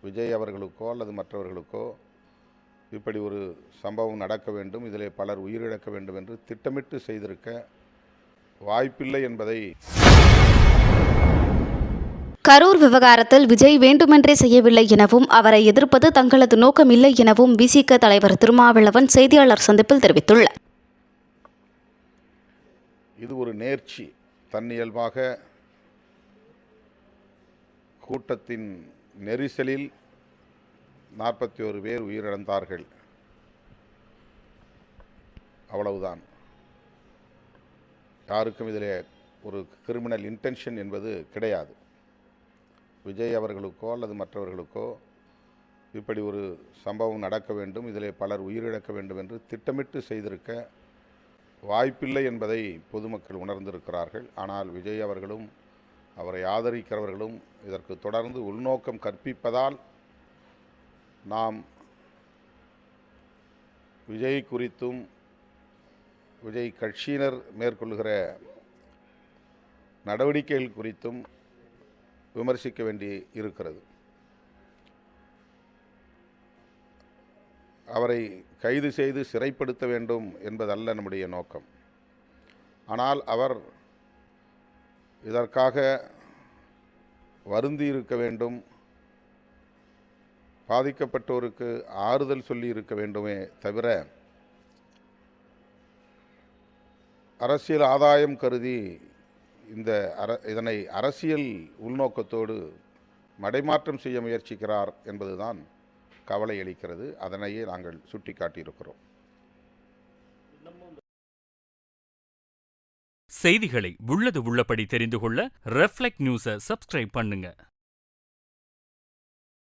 விஜய் அவர்களுக்கோ அல்லது மற்றவர்களுக்கோ இப்படி ஒரு சம்பவம் நடக்க வேண்டும், இதிலே பலர் உயிரிழக்க வேண்டும் என்று திட்டமிட்டு செய்திருக்க வாய்ப்பில்லை என்பதை. கரூர் விவகாரத்தில் விஜய் வேண்டுமென்றே செய்யவில்லை எனவும் அவரை எதிர்ப்பது தங்களது நோக்கம் இல்லை எனவும் விசிக தலைவர் திருமாவளவன் செய்தியாளர் சந்திப்பில் தெரிவித்துள்ளார். இது ஒரு நேர்ச்சி. தன்னியல்பாக கூட்டத்தின் நெரிசலில் 41 பேர் உயிரிழந்தார்கள், அவ்வளவுதான். யாருக்கும் இதில் ஒரு கிரிமினல் இன்டென்ஷன் என்பது கிடையாது. விஜய் அவர்களுக்கோ அல்லது மற்றவர்களுக்கோ இப்படி ஒரு சம்பவம் நடக்க வேண்டும், இதிலே பலர் உயிரிழக்க வேண்டும் என்று திட்டமிட்டு செய்திருக்க வாய்ப்பில்லை என்பதை பொதுமக்கள் உணர்ந்திருக்கிறார்கள். ஆனால் விஜய் அவர்களும் அவரை ஆதரிக்கிறவர்களும் இதற்கு தொடர்ந்து உள்நோக்கம் கற்பிப்பதால் நாம் விஜய் குறித்தும் விஜய் கட்சியினர் மேற்கொள்கிற நடவடிக்கைகள் குறித்தும் விமர்சிக்க வேண்டி இருக்கிறது. அவரை கைது செய்து சிறைப்படுத்த வேண்டும் என்பதல்ல நம்முடைய நோக்கம். ஆனால் அவர் இதற்காக வருந்தி இருக்க வேண்டும், பாதிக்கப்பட்டோருக்கு ஆறுதல் சொல்லி இருக்க வேண்டுமே தவிர அரசியல் ஆதாயம் கருதி இதனை அரசியல் உள்நோக்கத்தோடு மடைமாற்றம் செய்ய முயற்சிக்கிறார் என்பதுதான் கவலை அளிக்கிறது. அதனையே நாங்கள் சுட்டிக்காட்டியிருக்கிறோம். செய்திகளை உள்ளது உள்ளபடி தெரிந்து கொள்ள ரெஃப்ளெக்ட் நியூஸை சப்ஸ்கிரைப் பண்ணுங்க.